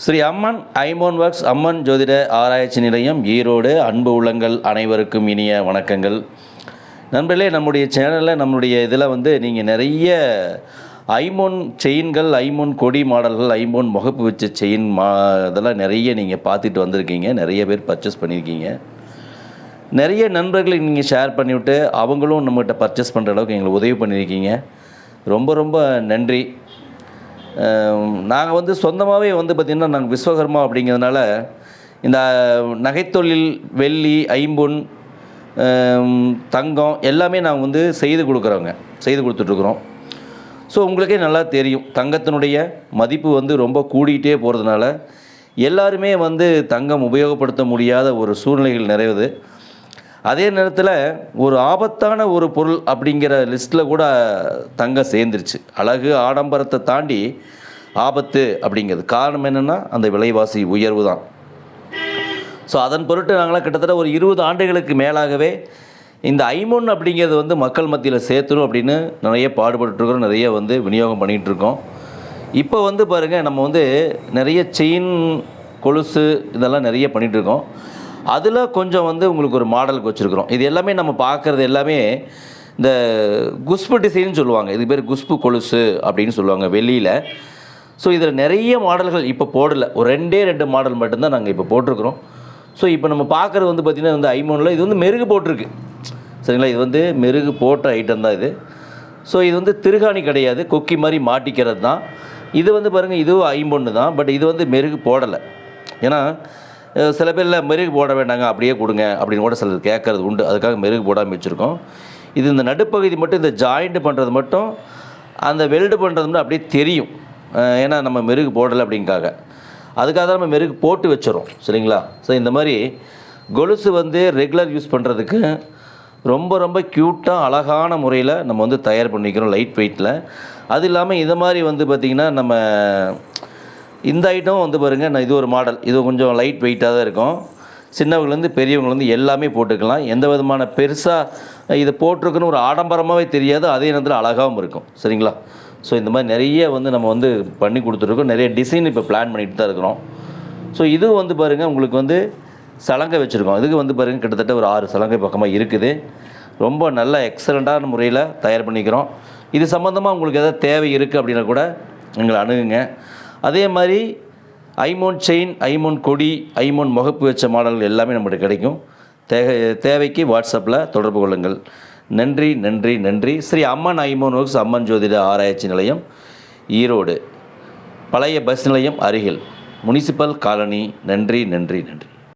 ஸ்ரீ அம்மன் ஐமோன் works அம்மன் ஜோதிட ஆராய்ச்சி நிலையம் ஈரோடு. அன்பு உள்ளங்கள் அனைவருக்கும் இனிய வணக்கங்கள். நண்பர்களே, நம்முடைய சேனலில் நம்மளுடைய இதில் நீங்கள் நிறைய ஐமோன் செயின்கள், ஐமோன் கொடி மாடல்கள், ஐமோன் முகப்பு வச்ச செயின் இதெல்லாம் நிறைய நீங்கள் பார்த்துட்டு வந்திருக்கீங்க. நிறைய பேர் பர்ச்சேஸ் பண்ணியிருக்கீங்க. நிறைய நண்பர்களுக்கு நீங்கள் ஷேர் பண்ணிவிட்டு அவங்களும் நம்மகிட்ட பர்ச்சேஸ் பண்ணுற அளவுக்கு எங்களுக்கு உதவி பண்ணியிருக்கீங்க. ரொம்ப ரொம்ப நன்றி. நாங்கள் சொந்தமாகவே பார்த்திங்கன்னா நாங்கள் விஸ்வகர்மா அப்படிங்கிறதுனால இந்த நகைத்தொழில், வெள்ளி, ஐம்பொன், தங்கம் எல்லாமே நாங்கள் செய்து கொடுத்துட்ருக்குறோம். ஸோ உங்களுக்கே நல்லா தெரியும், தங்கத்தினுடைய மதிப்பு ரொம்ப கூடிகிட்டே போகிறதுனால எல்லாருமே தங்கம் உபயோகப்படுத்த முடியாத ஒரு சூழ்நிலைகள் நிறைவுது. அதே நேரத்தில் ஒரு ஆபத்தான ஒரு பொருள் அப்படிங்கிற லிஸ்ட்டில் கூட தங்கம் சேர்ந்துருச்சு. அழகு ஆடம்பரத்தை தாண்டி ஆபத்து அப்படிங்கிறது காரணம் என்னென்னா அந்த விலைவாசி உயர்வு தான். ஸோ அதன் பொருட்டு நாங்களாம் கிட்டத்தட்ட ஒரு 20 ஆண்டுகளுக்கு மேலாகவே இந்த ஐமோன் அப்படிங்கிறது மக்கள் மத்தியில் சேர்த்துணும் அப்படின்னு நிறைய பாடுபட்டுருக்கோம், நிறைய விநியோகம் பண்ணிகிட்ருக்கோம். இப்போ பாருங்கள், நம்ம நிறைய செயின், கொலுசு இதெல்லாம் நிறைய பண்ணிகிட்ருக்கோம். அதில் கொஞ்சம் உங்களுக்கு ஒரு மாடலுக்கு வச்சுருக்குறோம். இது எல்லாமே நம்ம பார்க்குறது எல்லாமே இந்த குஸ்பு டிசைன்னு சொல்லுவாங்க. இது பேர் குஸ்பு கொலுசு அப்படின்னு சொல்லுவாங்க வெளியில். ஸோ இதில் நிறைய மாடல்கள் இப்போ போடலை, ஒரு 2 மாடல் மட்டும்தான் நாங்கள் இப்போ போட்டிருக்கிறோம். ஸோ இப்போ நம்ம பார்க்குறது பார்த்திங்கன்னா ஐமோனில் இது மெருகு போட்டிருக்கு, சரிங்களா? இது மெருகு போட்ட ஐட்டம் தான் இது. ஸோ இது திருகாணி கிடையாது, கொக்கி மாதிரி மாட்டிக்கிறது தான். இது பாருங்கள், இதுவும் ஐம்பொன்று தான். பட் இது மெருகு போடலை. ஏன்னா சில பேரில் மெருகு போட வேண்டாங்க, அப்படியே கொடுங்க அப்படின்னு கூட சிலர் கேட்குறது உண்டு. அதுக்காக மெருகு போடாமல் வச்சுருக்கோம். இது இந்த நடுப்பகுதி மட்டும், இந்த ஜாயிண்ட் பண்ணுறது மட்டும், அந்த வெல்டு பண்ணுறது மட்டும் அப்படியே தெரியும். ஏன்னா நம்ம மெருகு போடலை அப்படிங்காக, அதுக்காக தான் நம்ம மெருகு போட்டு வச்சுறோம், சரிங்களா? ஸோ இந்த மாதிரி கொலுசு ரெகுலர் யூஸ் பண்ணுறதுக்கு ரொம்ப ரொம்ப க்யூட்டாக அழகான முறையில் நம்ம தயார் பண்ணிக்கிறோம், லைட் வெயிட்டில். அது இல்லாமல் இது மாதிரி பார்த்திங்கன்னா நம்ம இந்த ஐட்டம் பாருங்கள், இது ஒரு மாடல். இது கொஞ்சம் லைட் வெயிட்டாக தான் இருக்கும். சின்னவங்கலேருந்து பெரியவங்கலேருந்து எல்லாமே போட்டுக்கலாம். எந்த விதமான பெருசாக இதை போட்டிருக்குன்னு ஒரு ஆடம்பரமாகவே தெரியாது, அதே நேரத்தில் அழகாகவும் இருக்கும், சரிங்களா? ஸோ இந்த மாதிரி நிறைய நம்ம பண்ணி கொடுத்துருக்கோம். நிறைய டிசைன் இப்போ பிளான் பண்ணிட்டு தான் இருக்கிறோம். ஸோ இது பாருங்கள், உங்களுக்கு சலங்கை வச்சுருக்கோம். இதுக்கு பாருங்கள், கிட்டத்தட்ட ஒரு 6 சலங்கை பக்கமாக இருக்குது. ரொம்ப நல்ல எக்ஸலண்ட்டான முறையில் தயார் பண்ணிக்கிறோம். இது சம்மந்தமாக உங்களுக்கு எதாவது தேவை இருக்குது அப்படின்னா கூட எங்களை அணுகுங்க. அதே மாதிரி ஐமோன் செயின், ஐமோன் கொடி, ஐமோன் முகப்பு வச்ச மாடல்கள் எல்லாமே நம்மகிட்ட கிடைக்கும். தேவைக்கு வாட்ஸ்அப்பில் தொடர்பு கொள்ளுங்கள். நன்றி நன்றி நன்றி. ஸ்ரீ அம்மன் ஐமோன் ஒர்க்ஸ் அம்மன் ஜோதிட ஆராய்ச்சி நிலையம், ஈரோடு, பழைய பஸ் நிலையம் அருகில், முனிசிபல் காலனி. நன்றி நன்றி நன்றி.